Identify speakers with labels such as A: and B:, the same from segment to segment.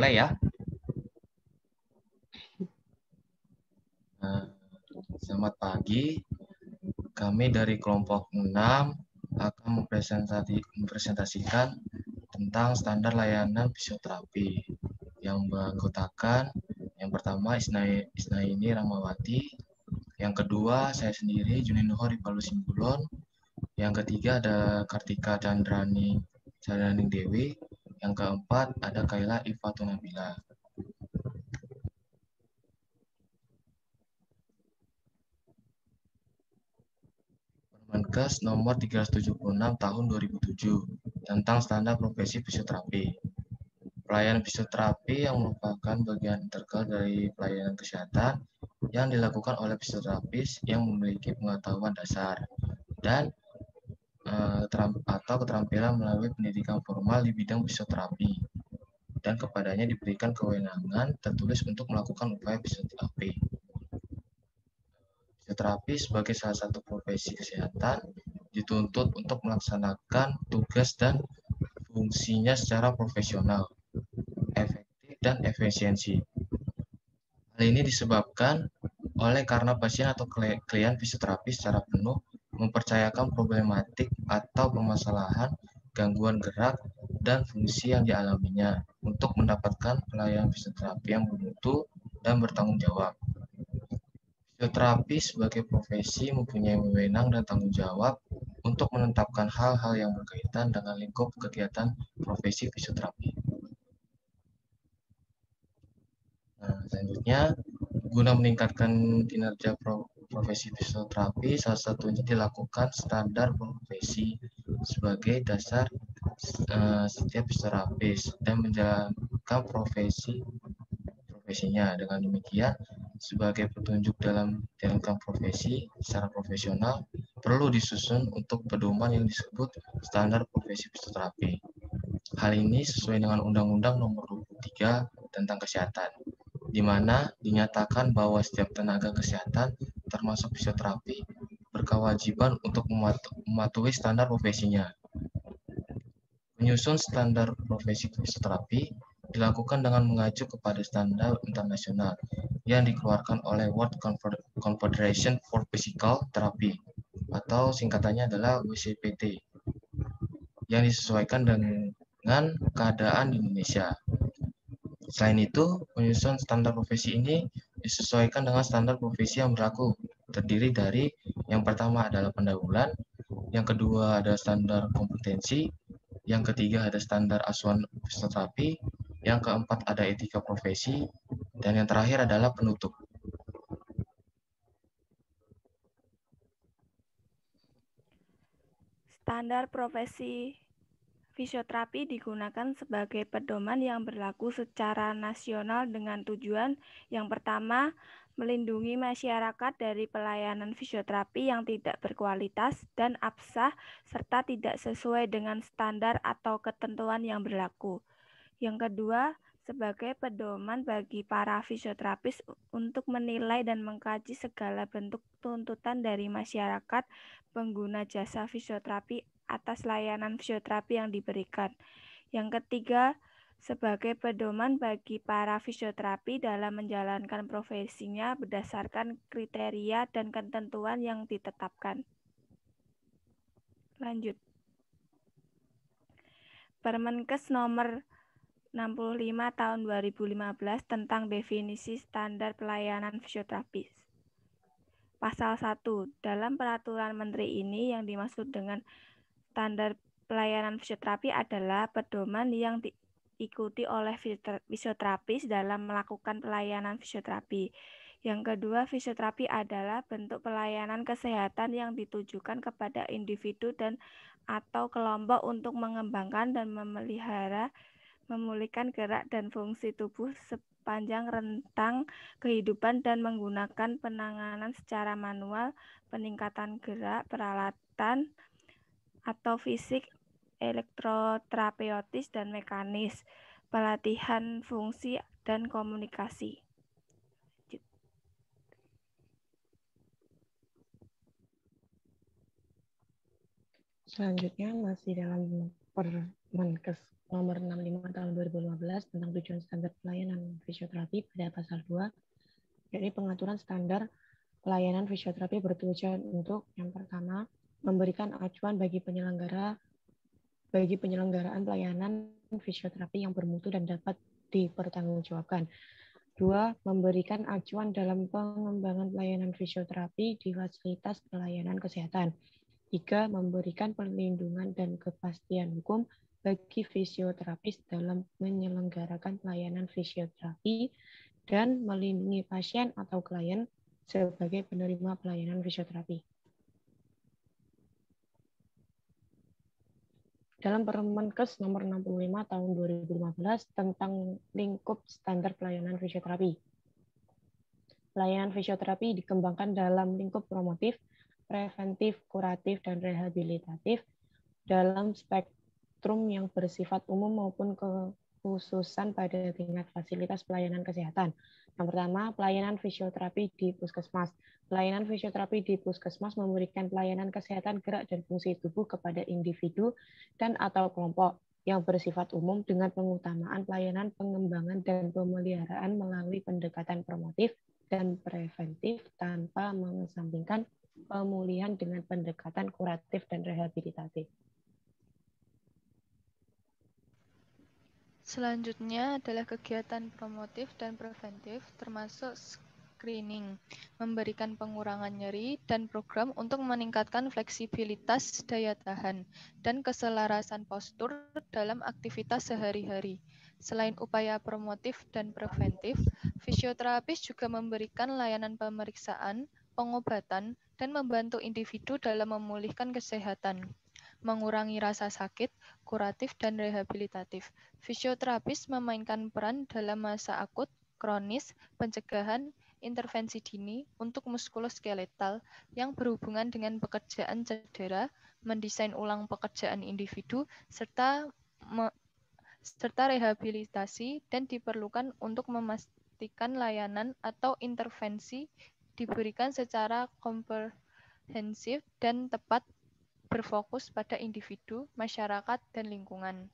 A: Mulai ya. Nah, selamat pagi. Kami dari kelompok 6 akan mempresentasikan tentang standar layanan fisioterapi yang beranggotakan yang pertama Isnaini Ramawati, yang kedua saya sendiri Juninho Ripalu Simbulon, yang ketiga ada Kartika Chandraning Dewi, yang keempat ada Kaila Ifatunabila. Permenkes nomor 376 tahun 2007 tentang standar profesi fisioterapi. Pelayanan fisioterapi yang merupakan bagian integral dari pelayanan kesehatan yang dilakukan oleh fisioterapis yang memiliki pengetahuan dasar dan atau keterampilan melalui pendidikan formal di bidang fisioterapi, dan kepadanya diberikan kewenangan tertulis untuk melakukan upaya fisioterapi. Fisioterapi sebagai salah satu profesi kesehatan dituntut untuk melaksanakan tugas dan fungsinya secara profesional, efektif, dan efisiensi. Hal ini disebabkan oleh karena pasien atau klien fisioterapi secara penuh mempercayakan problematik atau permasalahan gangguan gerak dan fungsi yang dialaminya untuk mendapatkan pelayanan fisioterapi yang bermutu dan bertanggung jawab. Fisioterapi sebagai profesi mempunyai wewenang dan tanggung jawab untuk menetapkan hal-hal yang berkaitan dengan lingkup kegiatan profesi fisioterapi. Nah, selanjutnya, guna meningkatkan kinerja profesi fisioterapi, salah satunya dilakukan standar profesi sebagai dasar setiap fisioterapis dan menjalankan profesinya. Dengan demikian, sebagai petunjuk dalam menjalankan profesi secara profesional, perlu disusun untuk pedoman yang disebut standar profesi fisioterapi. Hal ini sesuai dengan Undang-Undang Nomor 23 tentang Kesehatan, di mana dinyatakan bahwa setiap tenaga kesehatan, termasuk fisioterapi, berkewajiban untuk mematuhi standar profesinya. Menyusun standar profesi fisioterapi dilakukan dengan mengacu kepada standar internasional yang dikeluarkan oleh World Confederation for Physical Therapy, atau singkatannya adalah WCPT, yang disesuaikan dengan keadaan di Indonesia. Selain itu, penyusunan standar profesi ini disesuaikan dengan standar profesi yang berlaku, terdiri dari yang pertama adalah pendahuluan, yang kedua ada standar kompetensi, yang ketiga ada standar asuhan fisioterapi, yang keempat ada etika profesi, dan yang terakhir adalah penutup.
B: Standar profesi fisioterapi digunakan sebagai pedoman yang berlaku secara nasional dengan tujuan yang pertama, melindungi masyarakat dari pelayanan fisioterapi yang tidak berkualitas dan absah serta tidak sesuai dengan standar atau ketentuan yang berlaku. Yang kedua, sebagai pedoman bagi para fisioterapis untuk menilai dan mengkaji segala bentuk tuntutan dari masyarakat pengguna jasa fisioterapi atas layanan fisioterapi yang diberikan. Yang ketiga, sebagai pedoman bagi para fisioterapi dalam menjalankan profesinya berdasarkan kriteria dan ketentuan yang ditetapkan. Lanjut. Permenkes nomor 65 tahun 2015 tentang definisi standar pelayanan fisioterapis. Pasal 1. Dalam peraturan menteri ini yang dimaksud dengan standar pelayanan fisioterapi adalah pedoman yang diikuti oleh fisioterapis dalam melakukan pelayanan fisioterapi. Yang kedua, fisioterapi adalah bentuk pelayanan kesehatan yang ditujukan kepada individu dan atau kelompok untuk mengembangkan dan memulihkan gerak dan fungsi tubuh sepanjang rentang kehidupan dan menggunakan penanganan secara manual, peningkatan gerak, peralatan atau fisik, elektroterapeutis dan mekanis, pelatihan fungsi dan komunikasi.
C: Selanjutnya masih dalam Permenkes nomor 65 tahun 2015 tentang tujuan standar pelayanan fisioterapi pada pasal 2, yakni pengaturan standar pelayanan fisioterapi bertujuan untuk yang pertama, memberikan acuan bagi penyelenggaraan pelayanan fisioterapi yang bermutu dan dapat dipertanggungjawabkan. 2. Memberikan acuan dalam pengembangan pelayanan fisioterapi di fasilitas pelayanan kesehatan. 3. Memberikan perlindungan dan kepastian hukum bagi fisioterapis dalam menyelenggarakan pelayanan fisioterapi dan melindungi pasien atau klien sebagai penerima pelayanan fisioterapi. Dalam Permenkes nomor 65 tahun 2015 tentang lingkup standar pelayanan fisioterapi. Pelayanan fisioterapi dikembangkan dalam lingkup promotif, preventif, kuratif, dan rehabilitatif dalam spektrum yang bersifat umum maupun kekhususan pada tingkat fasilitas pelayanan kesehatan. Yang pertama, pelayanan fisioterapi di puskesmas. Pelayanan fisioterapi di puskesmas memberikan pelayanan kesehatan gerak dan fungsi tubuh kepada individu dan atau kelompok yang bersifat umum dengan pengutamaan pelayanan pengembangan dan pemeliharaan melalui pendekatan promotif dan preventif tanpa mengesampingkan pemulihan dengan pendekatan kuratif dan rehabilitatif.
D: Selanjutnya adalah kegiatan promotif dan preventif termasuk screening, memberikan pengurangan nyeri, dan program untuk meningkatkan fleksibilitas daya tahan dan keselarasan postur dalam aktivitas sehari-hari. Selain upaya promotif dan preventif, fisioterapis juga memberikan layanan pemeriksaan, pengobatan, dan membantu individu dalam memulihkan kesehatan, mengurangi rasa sakit, kuratif, dan rehabilitatif. Fisioterapis memainkan peran dalam masa akut, kronis, pencegahan, intervensi dini untuk muskuloskeletal yang berhubungan dengan pekerjaan cedera, mendesain ulang pekerjaan individu, serta rehabilitasi dan diperlukan untuk memastikan layanan atau intervensi diberikan secara komprehensif dan tepat berfokus pada individu, masyarakat, dan lingkungan.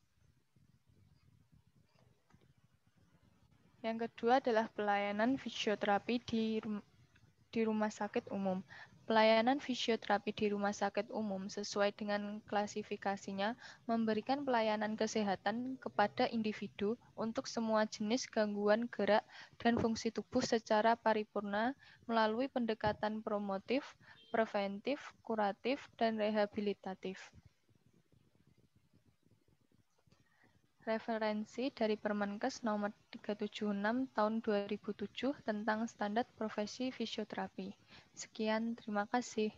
D: Yang kedua adalah pelayanan fisioterapi di rumah sakit umum. Pelayanan fisioterapi di rumah sakit umum sesuai dengan klasifikasinya memberikan pelayanan kesehatan kepada individu untuk semua jenis gangguan gerak dan fungsi tubuh secara paripurna melalui pendekatan promotif, preventif, kuratif, dan rehabilitatif. Referensi dari Permenkes nomor 376 tahun 2007 tentang standar profesi fisioterapi. Sekian, terima kasih.